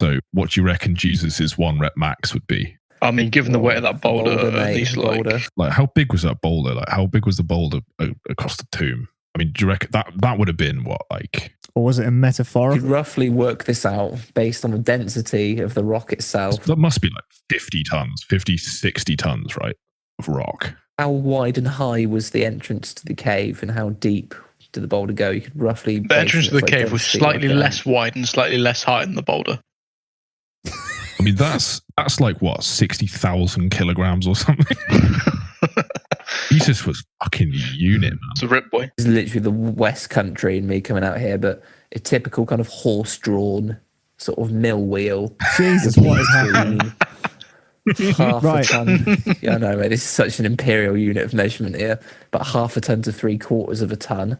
So what do you reckon Jesus' 1 rep max would be? I mean, given the weight of that boulder, mate, he's like how big was that boulder? Like how big was the boulder across the tomb? I mean, do you reckon that would have been what, like? Or was it a metaphor? You could roughly work this out based on the density of the rock itself. That must be like 50, 60 tons, right? Of rock. How wide and high was the entrance to the cave, and how deep did the boulder go? You could roughly... The entrance to the cave was slightly less wide and slightly less high than the boulder. I mean, that's like what, 60,000 kilograms or something? Jesus was fucking unit, man. It's a rip boy. It's literally the West Country and me coming out here, but a typical kind of horse-drawn sort of mill wheel. Jesus, what is happening? Half Right. a ton. Yeah, I know, mate. This is such an imperial unit of measurement here. But half a ton to 3/4 of a ton.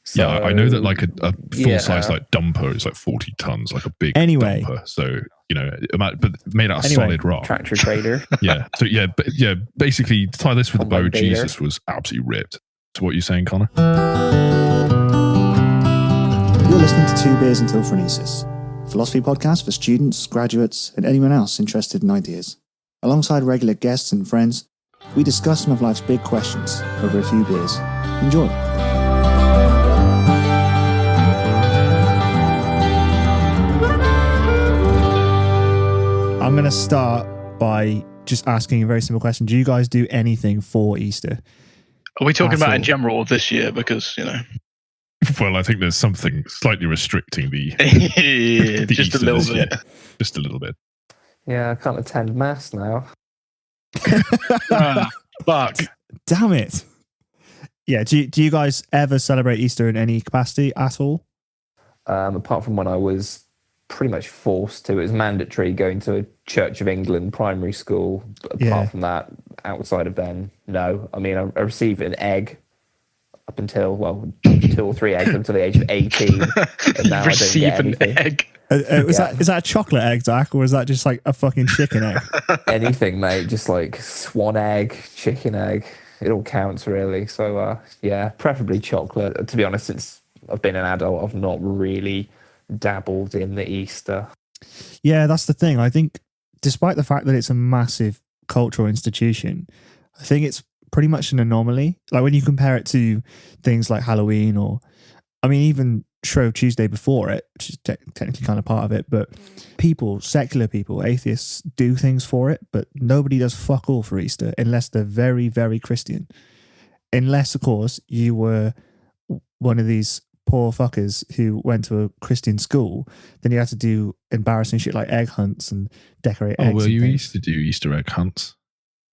So, yeah, I know that like a full size like dumper is like 40 tons, like a big dumper. So, you know, but made out of solid rock. Tractor trailer. Yeah. So yeah, basically to tie this with the bow, Combine baler. Jesus was absolutely ripped. So what are you saying, Connor? You're listening to Two Beers Until Phronesis, a philosophy podcast for students, graduates, and anyone else interested in ideas. Alongside regular guests and friends, we discuss some of life's big questions over a few beers. Enjoy. I'm going to start by just asking a very simple question. Do you guys do anything for Easter? Are we talking At about all? in general this year? Because, you know... Well, I think there's something slightly restricting the just Easter a little this year. bit. Just a little bit. Yeah, I can't attend mass now. Fuck. Damn it. Yeah, do you guys ever celebrate Easter in any capacity at all? Apart from when I was pretty much forced to. It was mandatory going to a Church of England primary school. But apart from that, outside of then, no. I mean, I received an egg up until 2 or 3 eggs until the age of 18. And now Receive I don't an get anything. egg. Is that a chocolate egg, Zach, or is that just like a fucking chicken egg? Anything, mate. Just like swan egg, chicken egg. It all counts, really. So, yeah, preferably chocolate. To be honest, since I've been an adult, I've not really dabbled in the Easter. Yeah, that's the thing. I think despite the fact that it's a massive cultural institution, I think it's pretty much an anomaly. Like when you compare it to things like Halloween or, I mean, even Shrove Tuesday before it, which is technically kind of part of it, but people, secular people, atheists do things for it, but nobody does fuck all for Easter unless they're very, very Christian. Unless, of course, you were one of these poor fuckers who went to a Christian school, then you had to do embarrassing shit like egg hunts and decorate eggs. Oh, well, and you things. used to do Easter egg hunts.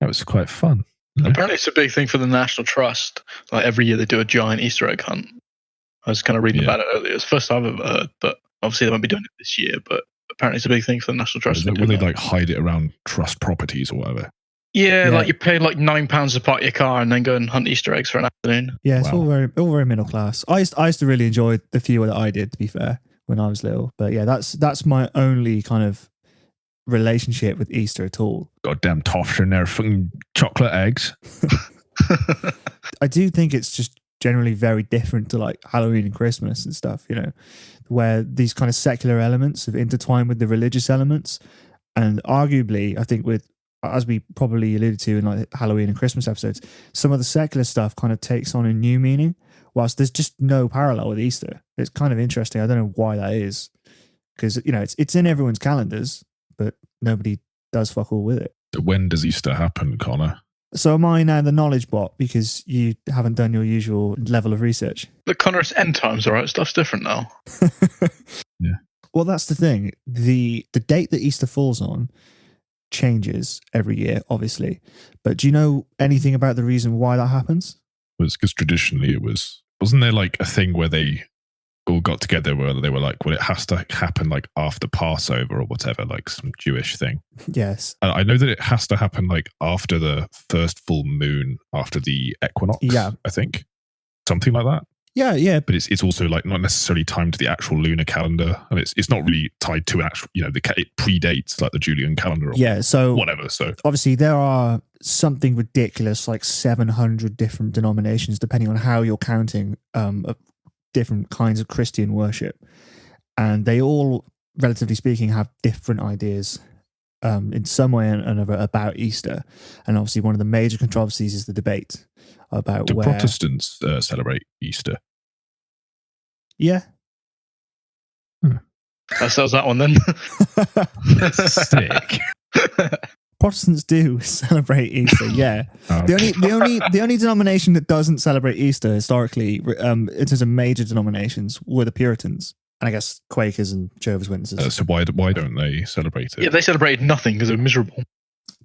That was quite fun. Apparently it's a big thing for the National Trust. Like every year they do a giant Easter egg hunt. I was kind of reading about it earlier. It's the first time I've ever heard, but obviously they won't be doing it this year, but apparently it's a big thing for the National Trust. Will they like hide it around trust properties or whatever? Yeah, like you pay like £9 to park your car and then go and hunt Easter eggs for an afternoon. Yeah, it's all very middle class. I used to really enjoy the few that I did, to be fair, when I was little. But yeah, that's my only kind of relationship with Easter at all. Goddamn toffs in there, fucking chocolate eggs. I do think it's just generally very different to like Halloween and Christmas and stuff, you know, where these kind of secular elements have intertwined with the religious elements. And arguably, I think as we probably alluded to in like Halloween and Christmas episodes, some of the secular stuff kind of takes on a new meaning, whilst there's just no parallel with Easter. It's kind of interesting. I don't know why that is, because, you know, it's in everyone's calendars, but nobody does fuck all with it. When does Easter happen, Connor? So am I now the knowledge bot because you haven't done your usual level of research? But Connor, it's end times, all right? Stuff's different now. Yeah. Well, that's the thing. The date that Easter falls on changes every year, obviously. But do you know anything about the reason why that happens? It was because traditionally wasn't there like a thing where they all got together where they were like, well, it has to happen like after Passover or whatever, like some Jewish thing. Yes. And I know that it has to happen like after the first full moon, after the equinox. Yeah. I think. Something like that. Yeah. But it's also like not necessarily timed to the actual lunar calendar, and it's not really tied to an actual, you know, it predates like the Julian calendar or so whatever. So obviously there are something ridiculous like 700 different denominations depending on how you're counting of different kinds of Christian worship, and they all relatively speaking, have different ideas in some way or another about Easter. And obviously one of the major controversies is the debate about Do where... Protestants celebrate Easter? Yeah. That settles that one then. Sick. Protestants do celebrate Easter, yeah. Okay. The only denomination that doesn't celebrate Easter historically, in terms of major denominations, were the Puritans. And I guess Quakers and Jehovah's Witnesses. So why don't they celebrate it? Yeah, they celebrated nothing because they were miserable.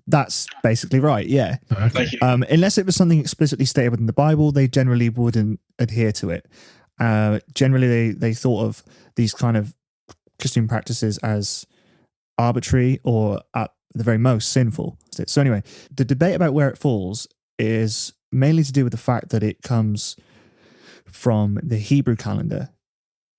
That's basically right, yeah. Okay. Thank you. Unless it was something explicitly stated within the Bible, they generally wouldn't adhere to it. Generally, they thought of these kind of Christian practices as arbitrary or at the very most sinful. So anyway, the debate about where it falls is mainly to do with the fact that it comes from the Hebrew calendar.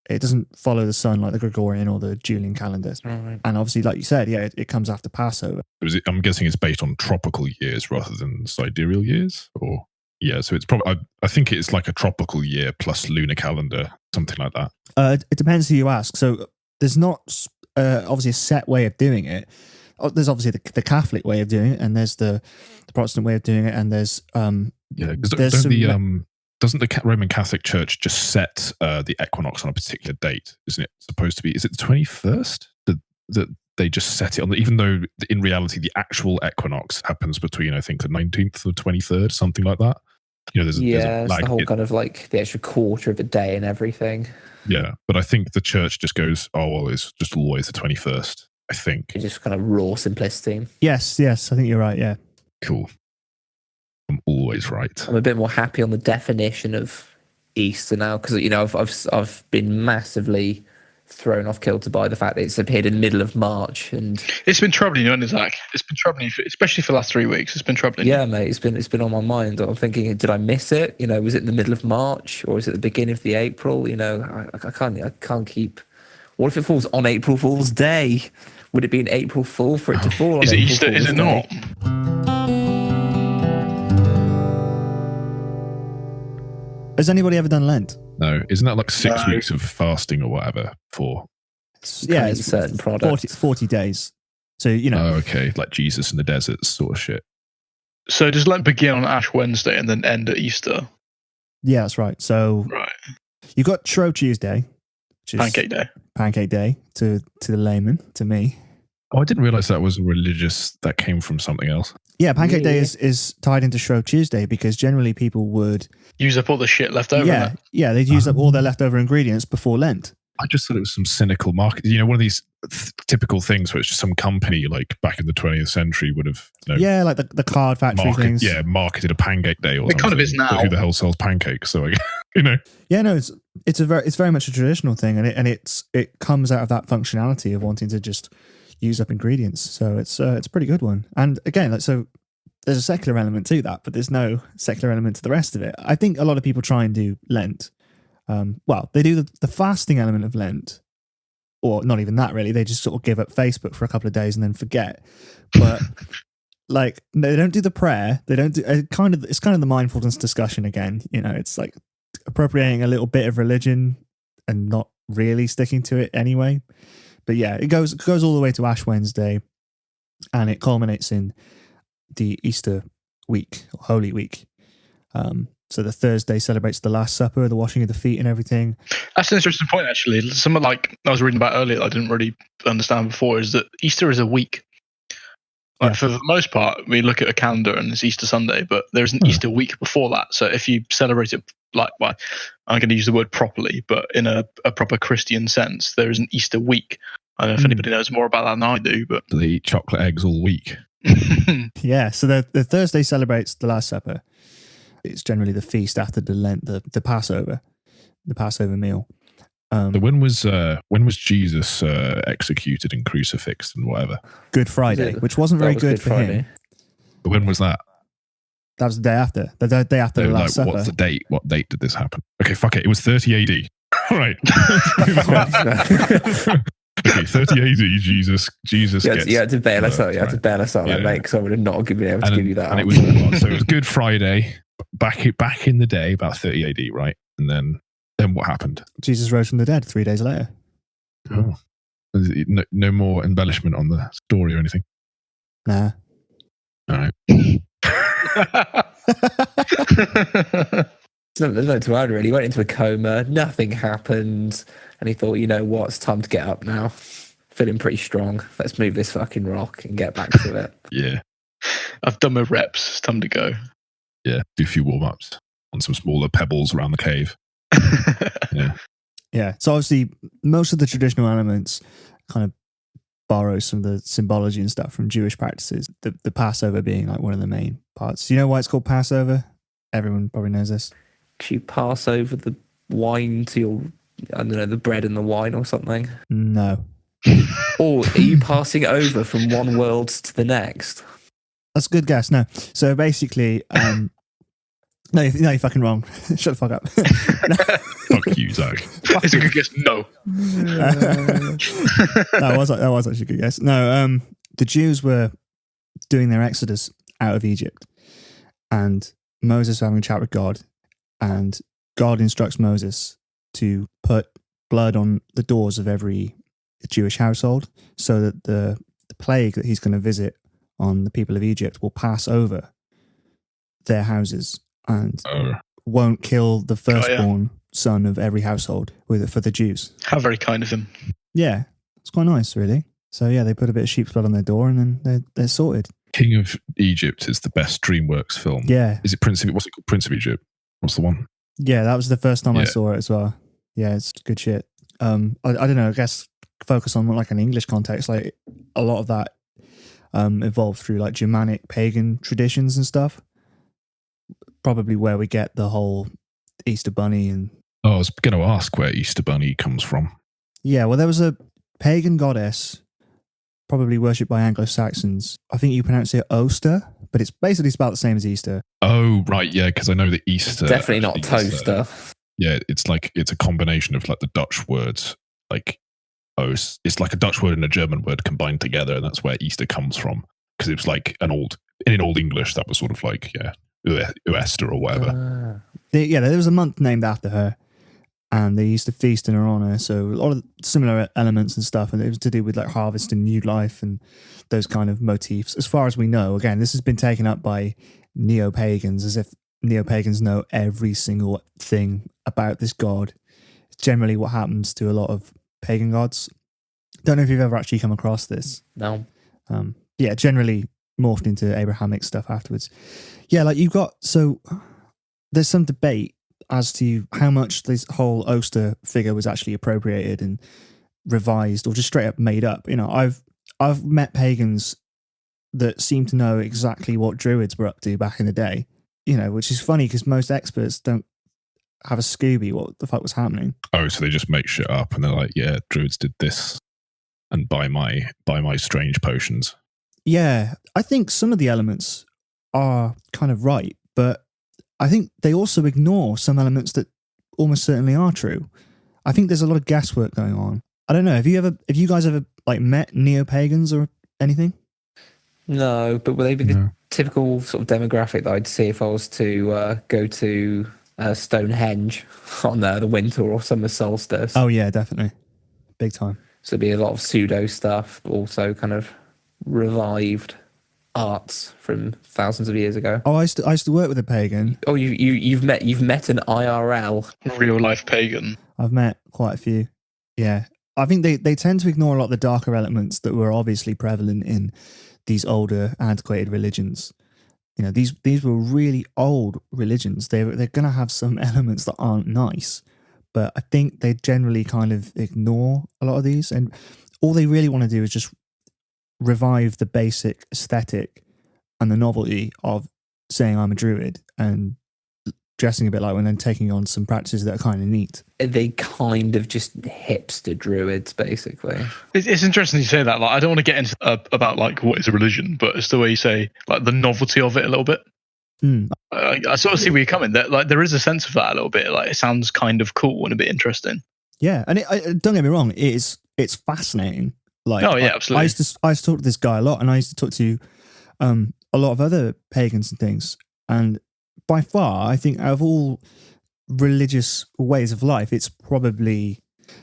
It doesn't follow the sun like the Gregorian or the Julian calendars. Right. And obviously, like you said, yeah, it comes after Passover. I'm guessing it's based on tropical years rather than sidereal years, or yeah. So it's probably I think it's like a tropical year plus lunar calendar, something like that. It depends who you ask. So there's not obviously a set way of doing it. There's obviously the Catholic way of doing it, and there's the Protestant way of doing it, and there's doesn't the Roman Catholic Church just set the equinox on a particular date? Isn't it supposed to be? Is it the 21st that they just set it on? Even though in reality the actual equinox happens between, I think, the 19th or 23rd, something like that. You know, there's it's the whole kind of like the extra quarter of a day and everything. Yeah, but I think the church just goes, oh well, it's just always the 21st. I think It's just kind of raw simplicity. Yes, I think you're right. Yeah. cool. I'm always right. I'm a bit more happy on the definition of Easter now because I've been massively thrown off kilter by the fact that it's appeared in the middle of March, and It's been troubling you, hasn't it, Zach? It's been troubling you, especially for the last 3 weeks. It's been troubling. yeah, mate, it's been on my mind. I'm thinking, did I miss it? Was it in the middle of March or is it the beginning of the April? I can't keep. What if it falls on April Fool's Day? Would it be an April Fool for it to fall on Is it April Easter? Is Fool's it Day? not? Has anybody ever done Lent? No, isn't that like 6 No. weeks of fasting or whatever? For Yeah, It's it's certain products. 40 days. So, oh, okay, like Jesus in the desert sort of shit. So does Lent begin on Ash Wednesday and then end at Easter? yeah, that's right. So Right. you've got Shrove Tuesday, which is Pancake Day. to the layman, to me. Oh, I didn't realize that was religious. That came from something else. Yeah, Pancake Day Yeah. is tied into Shrove Tuesday because generally people would Use up all the shit left over. they'd use up all their leftover ingredients before Lent. I just thought it was some cynical market. You know, one of these typical things where it's just some company like back in the 20th century would have, Yeah, like the card factory things. marketed a pancake day or It something. kind of is now. But who the hell sells pancakes? So, Yeah, no, it's very much a traditional thing, and it comes out of that functionality of wanting to just use up ingredients. So it's a pretty good one. And again, so there's a secular element to that, but there's no secular element to the rest of it. I think a lot of people try and do Lent. They do the fasting element of Lent, or not even that really. They just sort of give up Facebook for a couple of days and then forget. But like, they don't do the prayer. They don't do it's kind of the mindfulness discussion again. It's like appropriating a little bit of religion and not really sticking to it anyway. But yeah, it goes all the way to Ash Wednesday, and it culminates in the Easter week, or Holy Week. So the Thursday celebrates the Last Supper, the washing of the feet and everything. That's an interesting point, actually. Something like I was reading about earlier that I didn't really understand before is that Easter is a week. Like, Yeah. for the most part, we look at a calendar and it's Easter Sunday, but there's an Easter week before that. So if you celebrate it I'm going to use the word properly, but in a proper Christian sense, there is an Easter week. I don't know if anybody knows more about that than I do, but they eat chocolate eggs all week. Yeah, so the Thursday celebrates the Last Supper. It's generally the feast after the Lent, the Passover meal. So when was Jesus executed and crucifixed and whatever? Good Friday, which wasn't very good for him. But when was that? That was the day after. The day after the Last Supper. What's the date? What date did this happen? Okay, fuck it. It was 30 AD. All right. Okay, 30 AD. Jesus gets. You had to bail us out. You had to bail us out, mate, because I would have not been able to give you that. And it was Good Friday back in the day, about 30 AD, right? And then what happened? Jesus rose from the dead 3 days later. Oh, No more embellishment on the story or anything. Nah. All right. There's no to add really. He went into a coma, nothing happened, and he thought, you know what, it's time to get up now. Feeling pretty strong. Let's move this fucking rock and get back to it. Yeah. I've done my reps. It's time to go. Yeah. Do a few warm-ups on some smaller pebbles around the cave. Yeah. Yeah. So obviously, most of the traditional elements kind of borrow some of the symbology and stuff from Jewish practices. The Passover being like one of the main parts. Do you know why it's called Passover? Everyone probably knows this. You pass over the wine to your, I don't know, the bread and the wine or something. No. Or are you passing it over from one world to the next? That's a good guess. No. So basically, no, you're fucking wrong. Shut the fuck up. Fuck you, Zach. It's a good guess. No. That was actually a good guess. No, the Jews were doing their exodus out of Egypt, and Moses was having a chat with God, and God instructs Moses to put blood on the doors of every Jewish household so that the plague that he's going to visit on the people of Egypt will pass over their houses and won't kill the firstborn son of every household for the Jews. How very kind of him. Yeah, it's quite nice, really. So yeah, they put a bit of sheep's blood on their door and then they're sorted. King of Egypt is the best DreamWorks film. Yeah. Is it Prince of, what's it called? Prince of Egypt? What's the one? Yeah, that was the first time I saw it as well. Yeah, it's good shit. I don't know, I guess focus on like an English context, like a lot of that evolved through like Germanic pagan traditions and stuff. Probably where we get the whole Easter Bunny and... Oh, I was going to ask where Easter Bunny comes from. Yeah, well, there was a pagan goddess, probably worshipped by Anglo-Saxons. I think you pronounce it Oster, but it's basically spelled the same as Easter. Oh, right, yeah, because I know that Easter... Definitely not toaster. Yeah, it's a combination of like the Dutch words, like it's like a Dutch word and a German word combined together, and that's where Easter comes from. Because it was like in Old English, that was sort of like, Uester or whatever. There was a month named after her, and they used to feast in her honor. So a lot of similar elements and stuff, and it was to do with like harvest and new life and those kind of motifs. As far as we know, again, this has been taken up by neo-pagans, as if neo-pagans know every single thing about this god. It's generally what happens to a lot of pagan gods. Don't know if you've ever actually come across this. No. Generally morphed into Abrahamic stuff afterwards. Yeah, like you've got, so there's some debate as to how much this whole Oster figure was actually appropriated and revised or just straight up made up. You know, I've met pagans that seem to know exactly what druids were up to back in the day, you know, which is funny because most experts don't have a Scooby what the fuck was happening. Oh, so they just make shit up and they're like, yeah, druids did this and buy my strange potions. Yeah, I think some of the elements are kind of right, but I think they also ignore some elements that almost certainly are true. I think there's a lot of guesswork going on. I don't know. Have you guys ever like met neo-pagans or anything? No, but would they be the typical sort of demographic that I'd see if I was to go to Stonehenge on the winter or summer solstice? Oh yeah, definitely. Big time. So it'd be a lot of pseudo stuff, but also kind of revived arts from thousands of years ago. Oh, I used to work with a pagan. Oh, you've met an IRL, real life pagan. I've met quite a few. Yeah, I think they tend to ignore a lot of the darker elements that were obviously prevalent in these older, antiquated religions. You know, these were really old religions. They're going to have some elements that aren't nice, but I think they generally kind of ignore a lot of these, and all they really want to do is just revive the basic aesthetic and the novelty of saying I'm a druid and dressing a bit like one and then taking on some practices that are kind of neat. They kind of just hipster druids, basically. It's interesting you say that. Like, I don't want to get into about like what is a religion, but it's the way you say like the novelty of it a little bit. I sort of see where you're coming. That like there is a sense of that a little bit. Like it sounds kind of cool and a bit interesting. Yeah, and don't get me wrong, it's fascinating. Like, oh yeah, absolutely. I used to talk to this guy a lot, and I used to talk to a lot of other pagans and things. And by far, I think out of all religious ways of life, it's probably,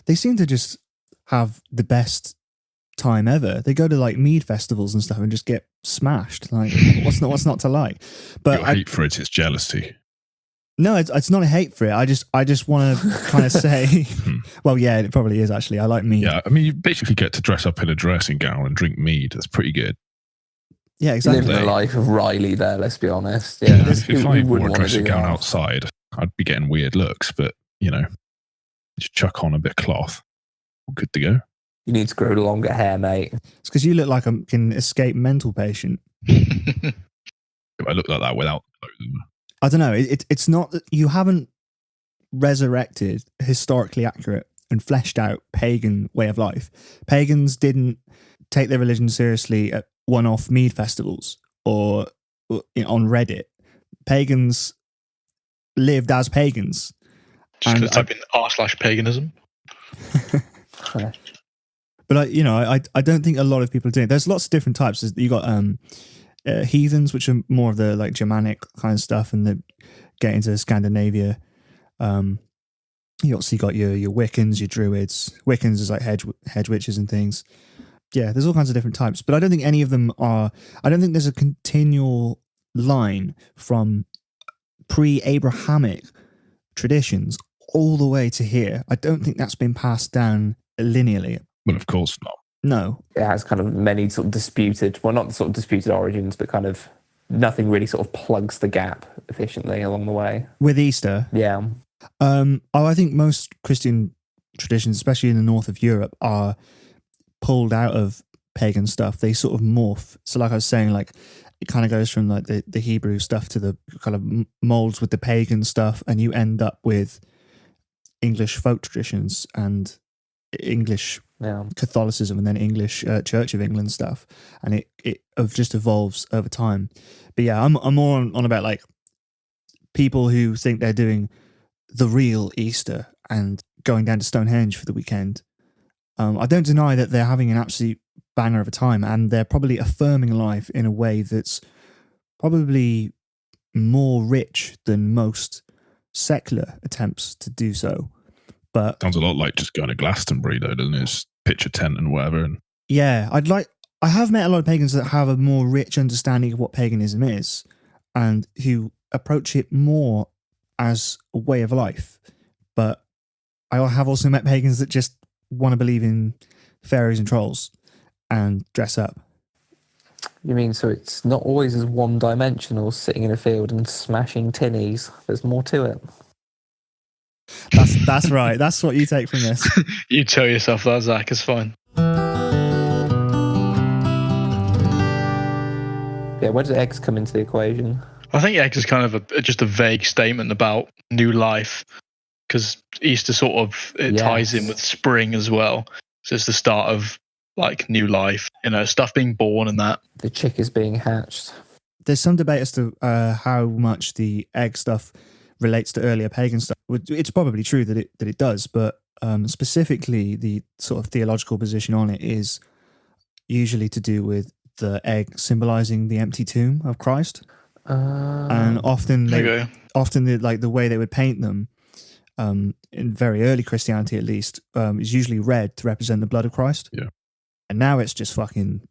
they seem to just have the best time ever. They go to like mead festivals and stuff and just get smashed. Like, what's not to like? But Your hate for it's jealousy. No, it's not a hate for it. I just want to kind of say, well, yeah, it probably is actually. I like mead. Yeah, I mean, you basically get to dress up in a dressing gown and drink mead. That's pretty good. Yeah, exactly. Living the life of Riley there, let's be honest. Yeah, If I wore a dressing gown outside, I'd be getting weird looks, but, just chuck on a bit of cloth. Good to go. You need to grow longer hair, mate. It's because you look like an escaped mental patient. If I look like that without clothing. I don't know. It's not that you haven't resurrected historically accurate and fleshed out pagan way of life. Pagans didn't take their religion seriously at one-off mead festivals or on Reddit. Pagans lived as pagans. Just going to type in r/paganism. But I don't think a lot of people are doing it. There's lots of different types. You got heathens, which are more of the like Germanic kind of stuff, and they get into Scandinavia. You also got your Wiccans, your Druids. Wiccans is like hedge witches and things. Yeah, there's all kinds of different types, but I don't think any of them are. I don't think there's a continual line from pre-Abrahamic traditions all the way to here. I don't think that's been passed down linearly. Well, of course not. No. It has kind of many sort of disputed, well, not sort of disputed origins, but kind of nothing really sort of plugs the gap efficiently along the way. With Easter? Yeah. I think most Christian traditions, especially in the north of Europe, are pulled out of pagan stuff. They sort of morph. So like I was saying, like it kind of goes from like the Hebrew stuff to the kind of molds with the pagan stuff, and you end up with English folk traditions and English Catholicism and then English Church of England stuff, and it just evolves over time. But yeah, I'm more on about like people who think they're doing the real Easter and going down to Stonehenge for the weekend. I don't deny that they're having an absolute banger of a time, and they're probably affirming life in a way that's probably more rich than most secular attempts to do so. But sounds a lot like just going to Glastonbury, though, doesn't it? Just pitch a tent and whatever. And yeah, I have met a lot of pagans that have a more rich understanding of what paganism is, and who approach it more as a way of life. But I have also met pagans that just want to believe in fairies and trolls and dress up. You mean so it's not always as one-dimensional, sitting in a field and smashing tinnies? There's more to it. That's right. That's what you take from this. You tell yourself that, Zach. It's fine. Yeah, where do eggs come into the equation? I think eggs is kind of just a vague statement about new life, because Easter sort of ties in with spring as well. So it's the start of like new life, stuff being born and that. The chick is being hatched. There's some debate as to how much the egg stuff relates to earlier pagan stuff. It's probably true that it does, but specifically the sort of theological position on it is usually to do with the egg symbolizing the empty tomb of Christ. And often the way they would paint them, in very early Christianity at least, is usually red to represent the blood of Christ. Yeah. And now it's just fucking,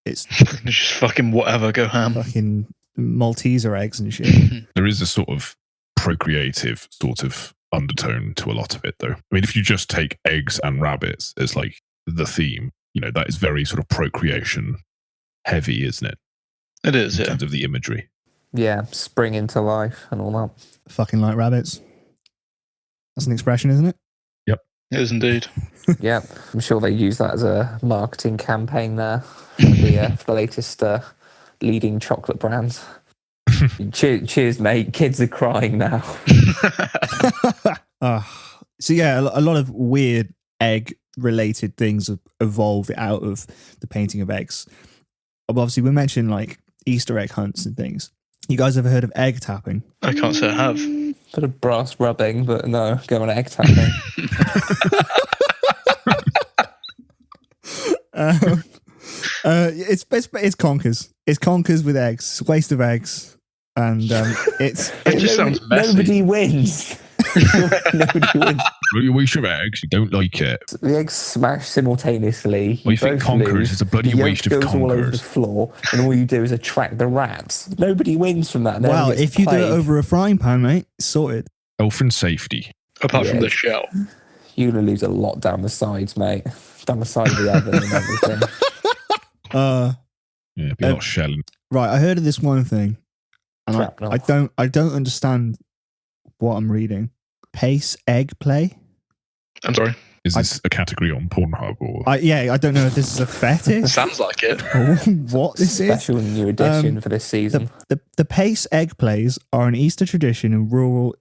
it's just fucking whatever, go ham. Fucking Malteser eggs and shit. There is a sort of procreative sort of undertone to a lot of it, though. I mean, if you just take eggs and rabbits as like the theme, that is very sort of procreation heavy, isn't it? It is, in terms of the imagery. Yeah, spring into life and all that. Fucking like rabbits. That's an expression, isn't it? Yep. It is indeed. Yeah, I'm sure they use that as a marketing campaign there for the latest leading chocolate brands. Cheers, mate. Kids are crying now. So yeah, a lot of weird egg-related things have evolved out of the painting of eggs. Obviously, we mentioned like Easter egg hunts and things. You guys ever heard of egg tapping? I can't say I have. Bit of brass rubbing, but no, go on egg tapping. It's conkers. It's conkers with eggs. Waste of eggs, and it just sounds messy. Nobody wins. Nobody wins. You waste your eggs. You don't like it. The eggs smash simultaneously. What do you think both conquers? lose. It's a bloody The yolk waste of goes all over the conquers. floor, and all you do is attract the rats. Nobody wins from that. No one Well, gets if you do it played. over a frying pan, mate, it's sorted. Health and safety. Apart from Yeah. the shell. You're going to lose a lot down the sides, mate. Down the side of the oven and everything. Yeah, be a lot of shelling. Right, I heard of this one thing, and Shrapnel. I don't understand what I'm reading. Pace egg play. I'm sorry. Is this a category on Pornhub or? I don't know if this is a fetish Sounds like it. or what this is. Special new edition for this season. The pace egg plays are an Easter tradition in rural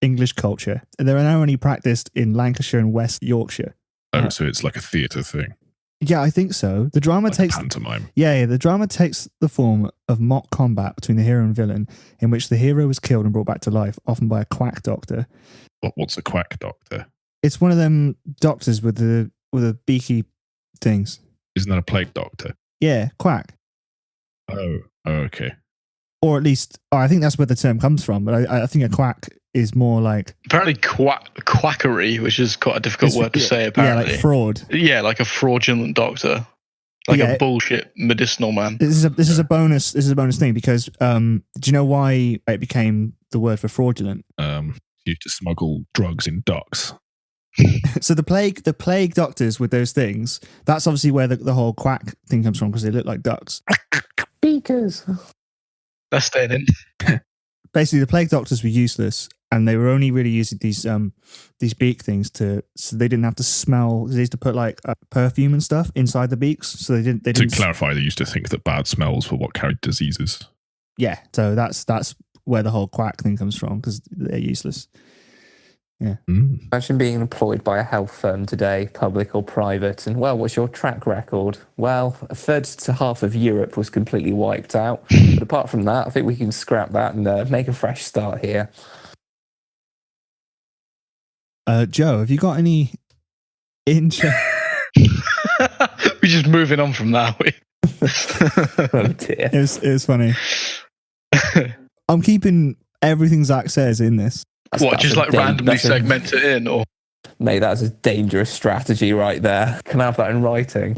English culture, and they are now only practiced in Lancashire and West Yorkshire. Oh, so it's like a theatre thing. Yeah, I think so. The drama Like a takes pantomime. the drama takes the form of mock combat between the hero and villain, in which the hero is killed and brought back to life, often by a quack doctor. What's a quack doctor? It's one of them doctors with the beaky things. Isn't that a plague doctor? Yeah, quack. Oh, okay. Or at least, I think that's where the term comes from. But I think a quack is more like Apparently, quackery, which is quite a difficult word to say, apparently. like fraud. Yeah, like a fraudulent doctor. Like Yeah. a bullshit medicinal man. This is a bonus. This is a bonus thing because do you know why it became the word for fraudulent? You to smuggle drugs in ducks. So the plague doctors with those things. That's obviously where the whole quack thing comes from because they look like ducks. Beakers. That's staying in. Basically, the plague doctors were useless, and they were only really using these beak things so they didn't have to smell. They used to put like perfume and stuff inside the beaks, so they didn't. To clarify, they used to think that bad smells were what carried diseases. Yeah, so that's where the whole quack thing comes from because they're useless. Yeah. Imagine being employed by a health firm today, public or private, and well, what's your track record? Well, a third to half of Europe was completely wiped out. But apart from that, I think we can scrap that and make a fresh start here. Joe, have you got any interest? We're just moving on from that. Oh dear. It was funny. I'm keeping everything Zach says in this. What, just like randomly segment it in? Or Mate, that's a dangerous strategy right there. Can I have that in writing?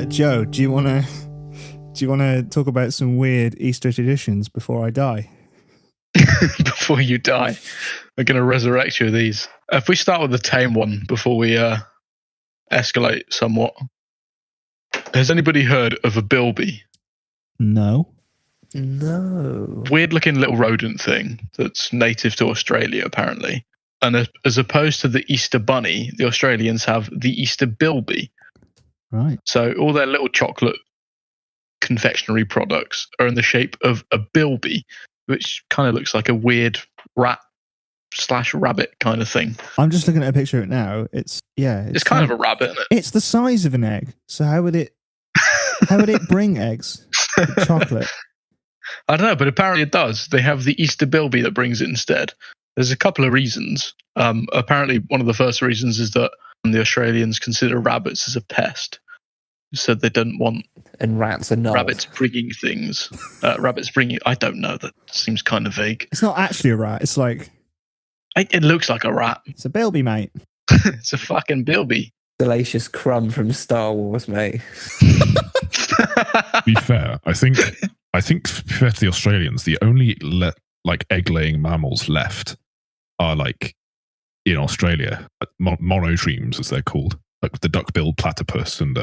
Joe, do you want to talk about some weird Easter traditions before I die? before you die, we're going to resurrect you of these. If we start with the tame one before we escalate somewhat. Has anybody heard of a bilby? No. No. Weird looking little rodent thing that's native to Australia, apparently. And as opposed to the Easter bunny, the Australians have the Easter bilby. Right. So all their little chocolate confectionery products are in the shape of a bilby, which kind of looks like a weird rat/rabbit kind of thing. I'm just looking at a picture of it now. It's kind of a rabbit, isn't it? It's the size of an egg. So how would it bring eggs? Chocolate. I don't know, but apparently it does. They have the Easter bilby that brings it instead. There's a couple of reasons. Apparently, one of the first reasons is that the Australians consider rabbits as a pest. So they don't want and rats are not. Rabbits bringing things. Rabbits bringing. I don't know. That seems kind of vague. It's not actually a rat. It's like It looks like a rat. it's a bilby, mate. It's a fucking bilby. Salacious crumb from Star Wars, mate. To be fair, I think fair to the Australians, the only egg-laying mammals left are like in Australia, monotremes as they're called, like the duck-billed platypus, and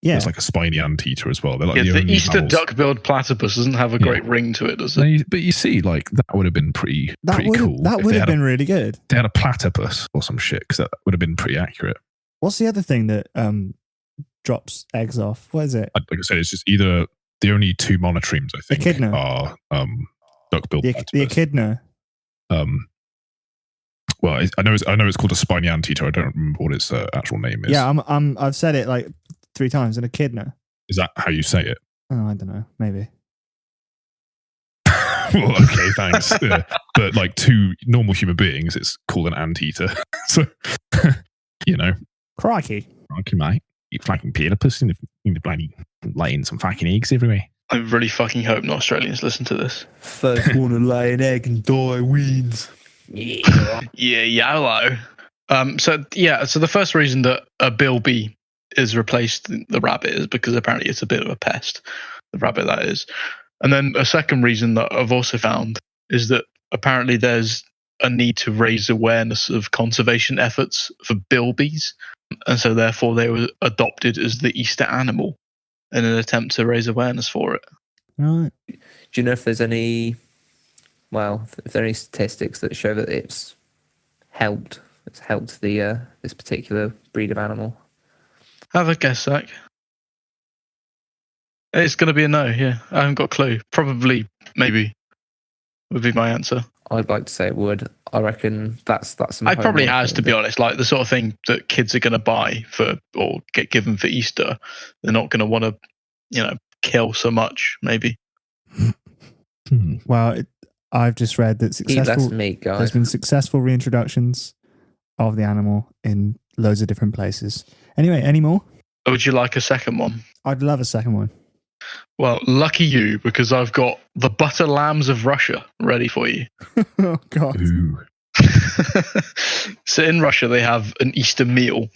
there's like a spiny anteater as well. They're like the only Easter mammals. duck-billed platypus doesn't have a great ring to it, does it? But you see, like that would have been pretty cool. That if would they have had been really good. They had a platypus or some shit, because that would have been pretty accurate. What's the other thing that drops eggs off? What is it? Like I said, it's just either the only two monotremes I think Echidna. are duck-billed The platypus. echidna. Well, I know it's called a spiny anteater. I don't remember what its actual name is. Yeah, I've said it like 3 times. An echidna. Is that how you say it? Oh, I don't know. Maybe. Well, okay, thanks. Yeah. But like two normal human beings, it's called an anteater. So, Crikey. okay, mate. You fucking platypus in the bloody laying some fucking eggs everywhere. I really fucking hope no Australians listen to this. First one to lay an egg and die wins. Yeah. Yeah, YOLO. So the first reason that a Bilby is replaced the rabbit is because apparently it's a bit of a pest. The rabbit, that is. And then a second reason that I've also found is that apparently there's a need to raise awareness of conservation efforts for Bilbies, and so therefore they were adopted as the Easter animal in an attempt to raise awareness for it. Right. Do you know if there's any, if there are any statistics that show that it's helped the this particular breed of animal? Have a guess, Zach. It's going to be a no, yeah. I haven't got a clue. Probably, maybe, would be my answer. I'd like to say it would. I reckon that's some It probably homework has, to be honest. Like the sort of thing that kids are going to buy for or get given for Easter. They're not going to want to, kill so much, maybe. Well, I've just read that Eat less successful. meat, guys. There's been successful reintroductions of the animal in loads of different places. Anyway, any more? Or would you like a second one? I'd love a second one. Well, lucky you, because I've got the butter lambs of Russia ready for you. Oh God. Ooh. So in Russia, they have an Easter meal,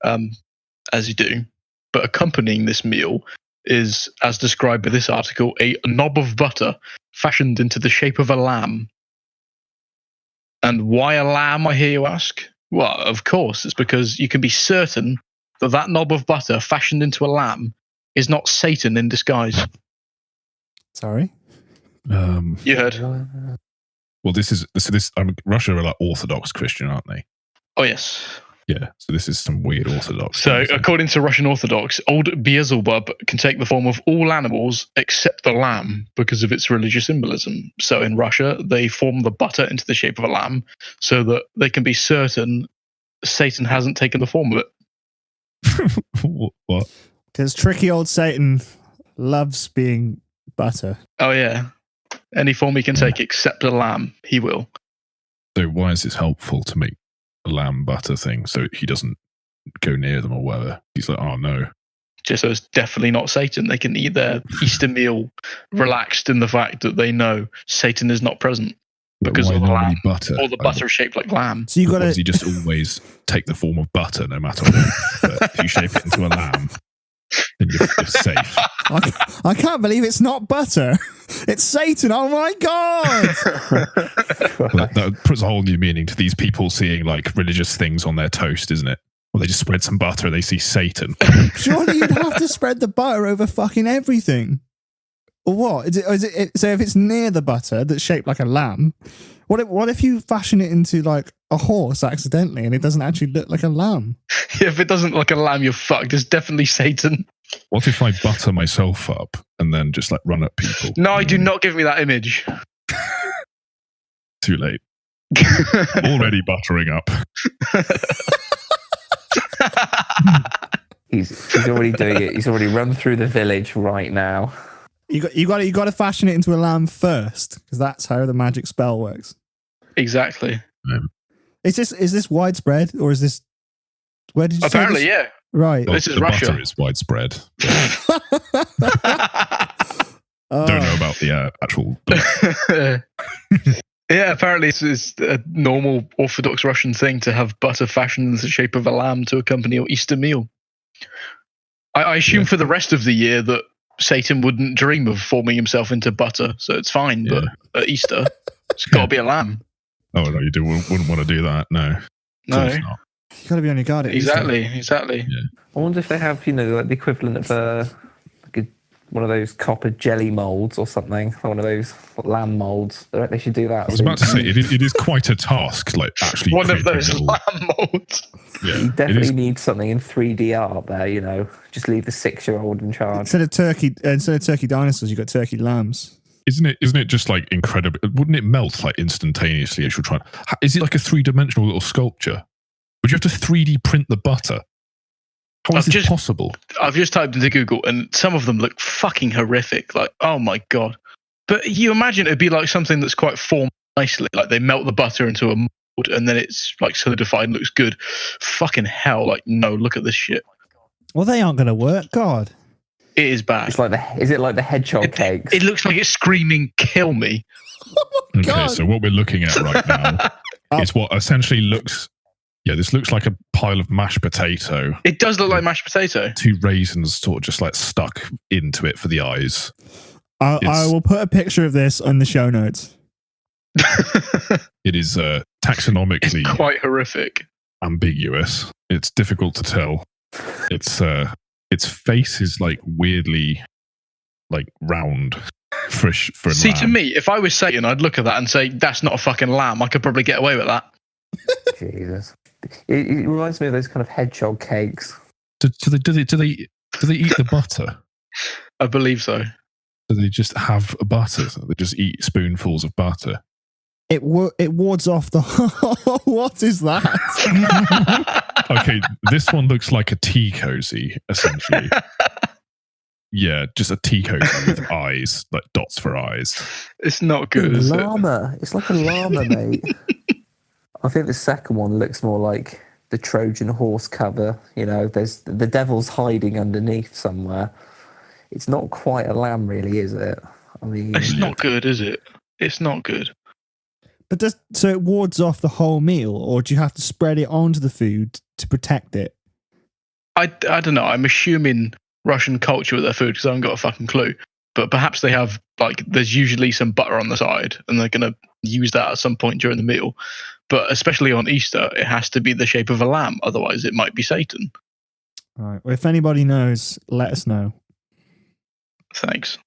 as you do. But accompanying this meal is, as described by this article, a knob of butter fashioned into the shape of a lamb. And why a lamb, I hear you ask? Well, of course, it's because you can be certain that knob of butter fashioned into a lamb is not Satan in disguise. Sorry. You heard? Well, this. Russia are like Orthodox Christian, aren't they? Oh, yes. Yeah. So this is some weird Orthodox. So, according to Russian Orthodox, old Beelzebub can take the form of all animals except the lamb because of its religious symbolism. So, in Russia, they form the butter into the shape of a lamb so that they can be certain Satan hasn't taken the form of it. What? Because tricky old Satan loves being butter. Oh, yeah. Any form he can take except a lamb, he will. So why is this helpful to make a lamb butter thing so he doesn't go near them or whatever? He's like, oh no. Just so it's definitely not Satan. They can eat their Easter meal relaxed in the fact that they know Satan is not present because Why of the normally lamb. butter? Or the butter is shaped like lamb. So you got Does to. he just always take the form of butter no matter what? But if you shape it into a lamb, then you're safe. I can't believe it's not butter. It's Satan. Oh my God. That puts a whole new meaning to these people seeing like religious things on their toast, isn't it? Well, they just spread some butter and they see Satan. Surely you'd have to spread the butter over fucking everything. Or what? Is it so if it's near the butter that's shaped like a lamb, what if you fashion it into like a horse accidentally and it doesn't actually look like a lamb? If it doesn't look like a lamb, you're fucked. It's definitely Satan. What if I butter myself up and then just like run at people? No, do not give me that image. Too late. Already buttering up. He's already doing it. He's already run through the village right now. You got to fashion it into a lamb first because that's how the magic spell works. Exactly. Is this widespread or is this? Where did you Apparently, say this? yeah. Right. This is the Russia. butter is widespread. Oh. Don't know about the actual. Yeah, apparently it's a normal Orthodox Russian thing to have butter fashioned in the shape of a lamb to accompany your Easter meal. I assume for the rest of the year that Satan wouldn't dream of forming himself into butter, so it's fine. But at Easter, it's got to be a lamb. Oh no, you wouldn't want to do that. No, of course not. You got to be on your guard. At Exactly. Yeah. I wonder if they have, like the equivalent of one of those copper jelly molds or something, one of those lamb molds. They should do that. I was about to say it is quite a task, like actually. One of creating those little- lamb molds. Yeah, You it definitely is- need something in 3D art there. Just leave the 6-year-old in charge. Instead of turkey dinosaurs, you got turkey lambs. Isn't it just like incredible? Wouldn't it melt like instantaneously as you're trying? Is it like a 3-dimensional little sculpture? Would you have to 3D print the butter? How is this possible? I've just typed into Google, and some of them look fucking horrific. Like, oh my god! But you imagine it'd be like something that's quite formed nicely. Like they melt the butter into a mold, and then it's like solidified and looks good. Fucking hell! Like, no, look at this shit. Well, they aren't going to work. God. It is bad. It's like is it like the hedgehog cakes? It looks like it's screaming, "Kill me!" Okay, God. so what we're looking at right now is what essentially looks. Yeah, this looks like a pile of mashed potato. It does look like mashed potato. 2 raisins sort of just like stuck into it for the eyes. I will put a picture of this on the show notes. It is taxonomically It's quite horrific. ambiguous. It's difficult to tell. Its face is like weirdly like round for a See, lamb. to me, if I was Satan, I'd look at that and say, "That's not a fucking lamb. I could probably get away with that." Jesus. It reminds me of those kind of hedgehog cakes. Do they eat the butter? I believe so. Do they just have butter? They just eat spoonfuls of butter. It wards off the. What is that? Okay, this one looks like a tea cozy, essentially. Yeah, just a tea cozy with eyes, like dots for eyes. It's not good, is it? Llama. It's like a llama, mate. I think the second one looks more like the Trojan horse cover. You know, there's the devil's hiding underneath somewhere. It's not quite a lamb, really, is it? I mean, It's not good, is it? It's not good. But so it wards off the whole meal, or do you have to spread it onto the food to protect it? I don't know. I'm assuming Russian culture with their food because I haven't got a fucking clue. But perhaps they have, like, there's usually some butter on the side and they're going to use that at some point during the meal. But especially on Easter, it has to be the shape of a lamb. Otherwise, it might be Satan. All right. Well, if anybody knows, let us know. Thanks.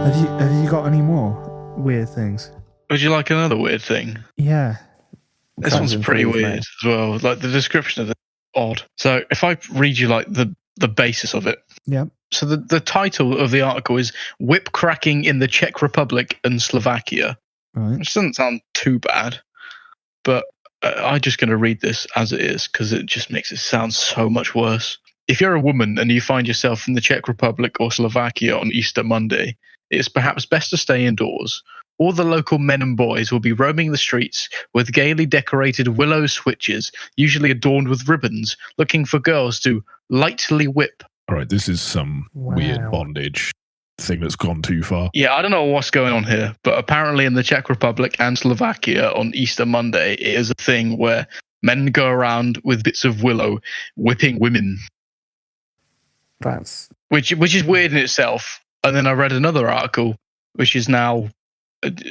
Have you got any more weird things? Would you like another weird thing? Yeah. This one's Sounds pretty intrigued, weird mate. as well. Like the description of it, odd. So if I read you like the basis of it. Yep. So the title of the article is "Whip Cracking in the Czech Republic and Slovakia," Right. which doesn't sound too bad, but I'm just going to read this as it is because it just makes it sound so much worse. If you're a woman and you find yourself in the Czech Republic or Slovakia on Easter Monday, it's perhaps best to stay indoors. All the local men and boys will be roaming the streets with gaily decorated willow switches, usually adorned with ribbons, looking for girls to lightly whip. All right, this is some weird Wow. bondage thing that's gone too far. Yeah, I don't know what's going on here, but apparently in the Czech Republic and Slovakia on Easter Monday, it is a thing where men go around with bits of willow whipping women, That's which is weird in itself. And then I read another article, which is now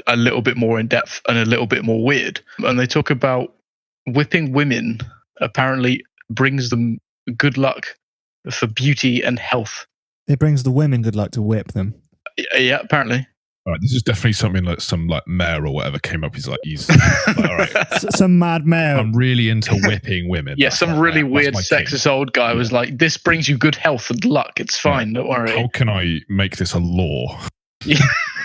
a little bit more in depth and a little bit more weird. And they talk about whipping women apparently brings them good luck for beauty and health. It brings the women good luck to whip them. Yeah, apparently. All right, this is definitely something like some like mayor or whatever came up. He's like, all right, Some mad male. I'm really into whipping women. Yeah, That's some my- really that's weird my thing. sexist old guy was like, "This brings you good health and luck. It's fine. Don't worry." How can I make this a law?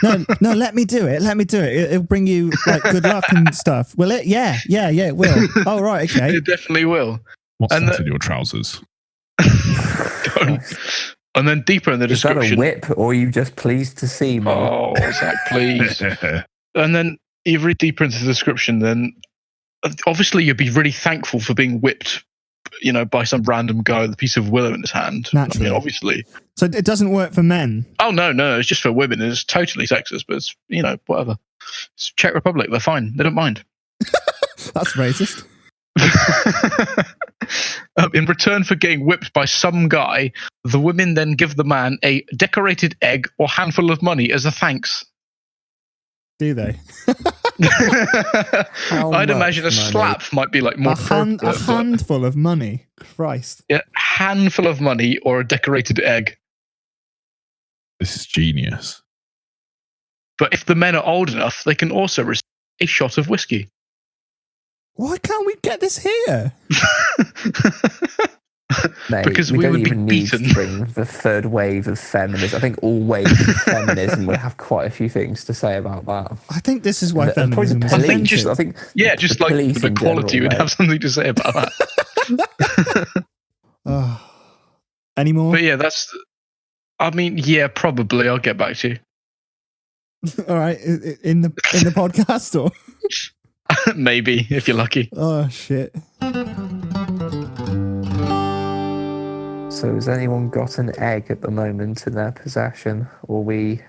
No, let me do it. Let me do it. It'll bring you like good luck and stuff. Will it? Yeah, it will. Oh, right, okay. It definitely will. What's And that in your trousers? Don't. And then deeper in the is that a description. whip, or are you just pleased to see me? Oh, Zach, please. And then you read deeper into the description, then obviously you'd be really thankful for being whipped, by some random guy with a piece of willow in his hand. Naturally. I mean, obviously. So it doesn't work for men. Oh, no, it's just for women. It's totally sexist, but it's, whatever. It's Czech Republic, they're fine. They don't mind. That's racist. In return for getting whipped by some guy, the women then give the man a decorated egg or handful of money as a thanks. Do they? How I'd much imagine a money? slap might be like more A appropriate, but- handful of money. Christ. Yeah, handful of money or a decorated egg. This is genius. But if the men are old enough, they can also receive a shot of whiskey. Why can't we get this here? Mate, Because we we don't would be even need beaten. to bring the third wave of feminism. I think all waves of feminism would have quite a few things to say about that. I think this is why And probably feminism the is I think police. just- invented. I think Yeah, just the like police the in quality general, would mate. have something to say about that. Oh. Any more? But yeah, probably. I'll get back to you. All right, in the podcast or? Maybe, if you're lucky. Oh shit. So has anyone got an egg at the moment in their possession? Or are we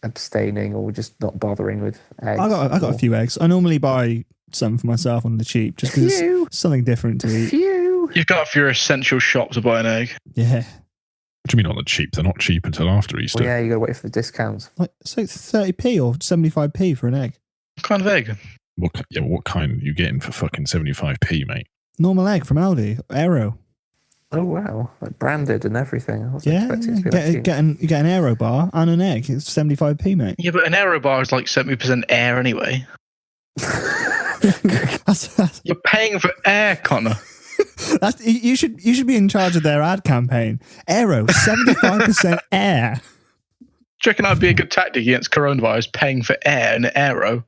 abstaining, or just not bothering with eggs? I got a few eggs. I normally buy some for myself on the cheap, just because it's something different to eat. You've got off your essential shop to buy an egg. Yeah. What do you mean on the cheap? They're not cheap until after Easter. Well, yeah, you got to wait for the discounts. Like, so 30p or 75p for an egg. What kind of egg? What kind are you getting for fucking 75p, mate? Normal egg from Aldi, Aero. Oh wow, like branded and everything. I wasn't expecting it to be that cheap. You get an Aero bar and an egg. It's 75p, mate. Yeah, but an aero bar is like 70% air anyway. You're paying for air, Connor. You should be in charge of their ad campaign. Aero, 75% air. Do you reckon that'd be a good tactic against coronavirus, paying for air in an aero?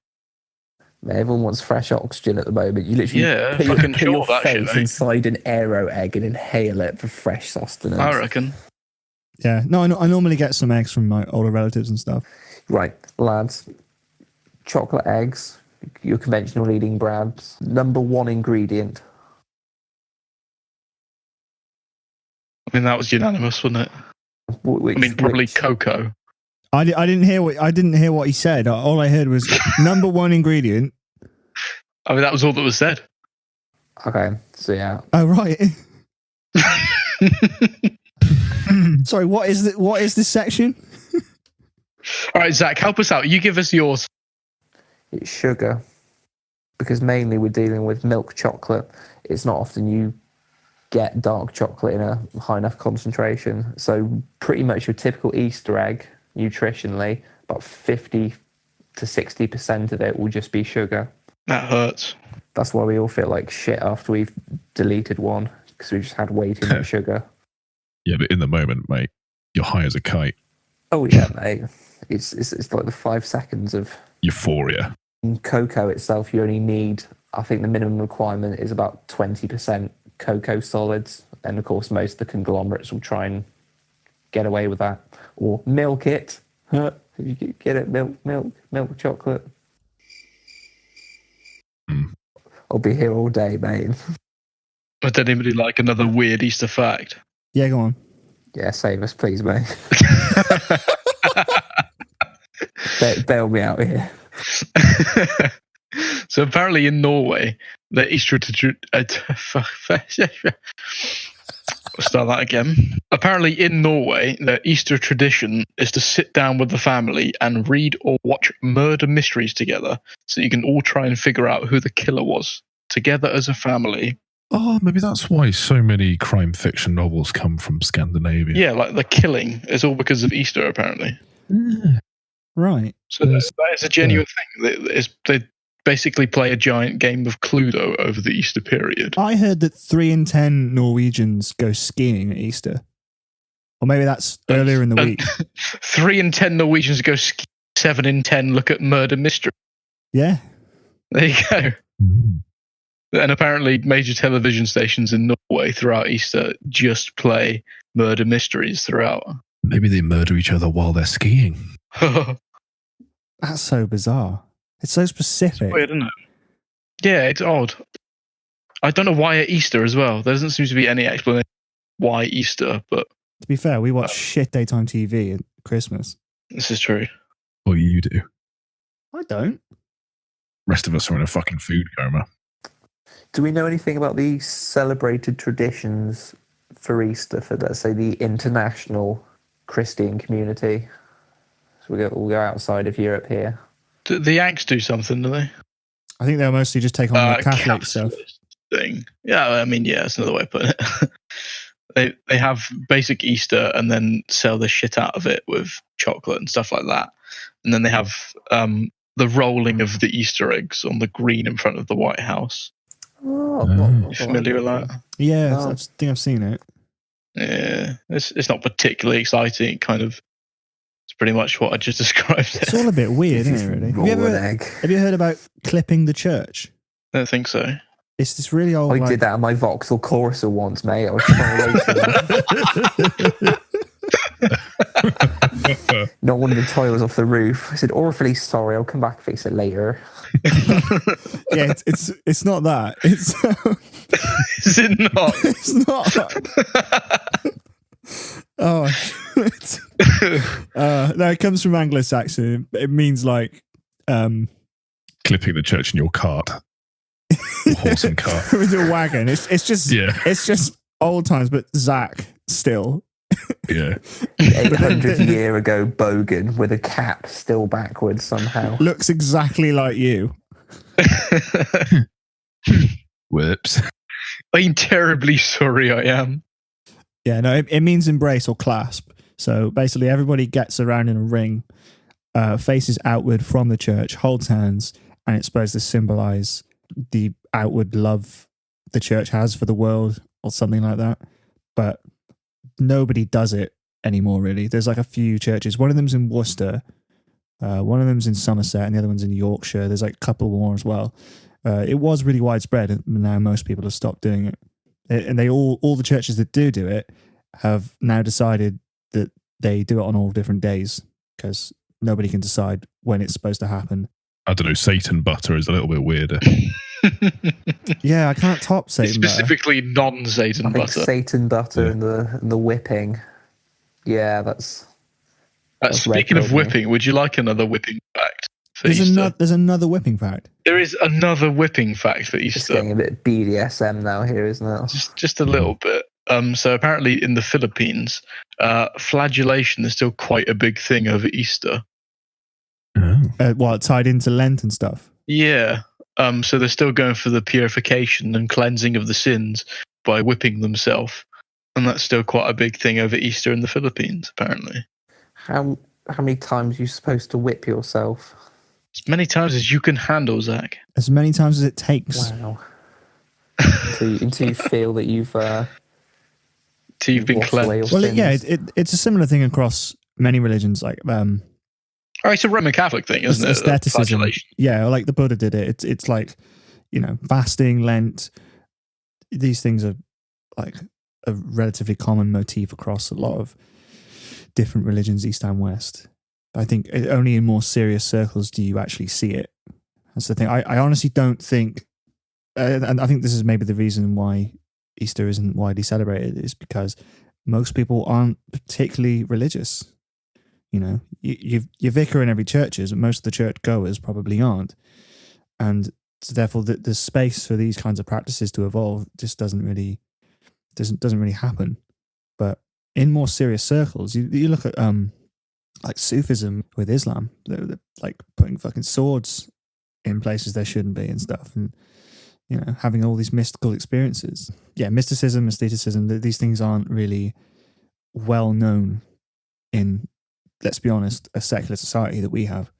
Everyone wants fresh oxygen at the moment. You literally put your face inside an aero egg and inhale it for fresh sustenance. I reckon. Yeah, no, I normally get some eggs from my older relatives and stuff. Right, lads. Chocolate eggs, your conventional eating brands. Number one ingredient. I mean, that was unanimous, wasn't it? Probably cocoa. I didn't hear what he said. All I heard was number one ingredient. I mean, that was all that was said. Okay, so yeah. Oh right. Sorry, what is this section? All right, Zach, help us out. You give us yours. It's sugar, because mainly we're dealing with milk chocolate. It's not often you get dark chocolate in a high enough concentration. So pretty much your typical Easter egg, nutritionally, about 50 to 60% of it will just be sugar. That hurts. That's why we all feel like shit after we've deleted one, because we just had way too much sugar. Yeah, but in the moment, mate, you're high as a kite. Oh yeah, mate. It's like the 5 seconds of euphoria. In cocoa itself, you only need, I think the minimum requirement is about 20% cocoa solids. And of course, most of the conglomerates will try and get away with that. Or milk it. If you get it, milk chocolate. I'll be here all day, mate. Would anybody like another weird Easter fact? Yeah, go on. Yeah, save us, please, mate. Bail me out here. So apparently in Norway, the Easter start that again. Apparently in Norway, the Easter tradition is to sit down with the family and read or watch murder mysteries together, so you can all try and figure out who the killer was together as a family. Oh, maybe that's why so many crime fiction novels come from Scandinavia. Yeah, like the killing is all because of Easter, apparently. Right. So that is a genuine thing. They basically play a giant game of Cluedo over the Easter period. I heard that 3 in 10 Norwegians go skiing at Easter. Or maybe that's earlier in the week. 3 in 10 Norwegians go skiing, 7 in 10 look at murder mystery. Yeah. There you go. And apparently major television stations in Norway throughout Easter just play murder mysteries throughout. Maybe they murder each other while they're skiing. That's so bizarre. It's so specific. It's weird, isn't it? Yeah, it's odd. I don't know why at Easter as well. There doesn't seem to be any explanation why Easter, but... To be fair, we watch shit daytime TV at Christmas. This is true. Or you do. I don't. Rest of us are in a fucking food coma. Do we know anything about the celebrated traditions for Easter for, let's say, the international Christian community? So we'll go outside of Europe here. Do the Yanks do something, do they? I think they'll mostly just take on the Catholic stuff. Thing. Yeah, I mean, yeah, that's another way of putting it. They have basic Easter and then sell the shit out of it with chocolate and stuff like that. And then they have the rolling of the Easter eggs on the green in front of the White House. Oh, not familiar with that? Yeah, I think I've seen it. Yeah, it's not particularly exciting. It's pretty much what I just described. It's all a bit weird, isn't it? Really. Have you heard about clipping the church? I don't think so. It's this really old. I did that on my Vauxhall Corsa once, mate. I was trying to Not one of the tiles off the roof. I said, awfully sorry, I'll come back and fix it later. Yeah, it's not that. It's Is it not? it's not. Oh, shit. No, it comes from Anglo-Saxon. It means like Clipping the church in your cart. Or horse and cart. with a wagon. It's just old times, but Zach still. Yeah. 800 year ago bogan with a cap still backwards somehow. Looks exactly like you. Whoops. I'm terribly sorry I am. Yeah, no, it means embrace or clasp. So basically everybody gets around in a ring, faces outward from the church, holds hands, and it's supposed to symbolize the outward love the church has for the world or something like that. But nobody does it anymore, really. There's like a few churches. One of them's in Worcester, one of them's in Somerset, and the other one's in Yorkshire. There's like a couple more as well. It was really widespread, and now most people have stopped doing it. And they all the churches that do it have now decided that they do it on all different days because nobody can decide when it's supposed to happen. I don't know, Satan butter is a little bit weirder. Yeah, I can't top Satan butter. Specifically non-Satan I think butter. Satan butter Yeah. and the whipping. Yeah, that's Speaking of red, whipping, would you like another whipping fact for Easter? There's another whipping fact. There is another whipping fact for it's Easter. getting a bit BDSM now here, isn't it? Just a little bit. So apparently in the Philippines, flagellation is still quite a big thing over Easter. Oh. Tied into Lent and stuff. Yeah. So they're still going for the purification and cleansing of the sins by whipping themselves. And that's still quite a big thing over Easter in the Philippines, apparently. How many times are you supposed to whip yourself? As many times as you can handle, Zach. As many times as it takes. Wow. until you feel that you've Till you've been washed away cleansed. your Well, yeah, sins. it's a similar thing across many religions, like Oh, it's a Roman Catholic thing, isn't it? aestheticism. Flagellation. Yeah, like the Buddha did it. It's like, fasting, Lent. These things are like a relatively common motif across a lot of different religions, East and West. I think only in more serious circles do you actually see it. That's the thing. I honestly don't think, and I think this is maybe the reason why Easter isn't widely celebrated, is because most people aren't particularly religious. You vicar in every church is, but most of the church goers probably aren't, and so therefore the space for these kinds of practices to evolve just doesn't really happen. But in more serious circles, you look at like Sufism with Islam, they're like putting fucking swords in places there shouldn't be and stuff, and having all these mystical experiences. Yeah, mysticism, aestheticism, these things aren't really well known in, let's be honest, a secular society that we have.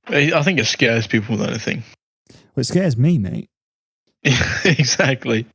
I think it scares people more than anything. Well, it scares me, mate. Exactly.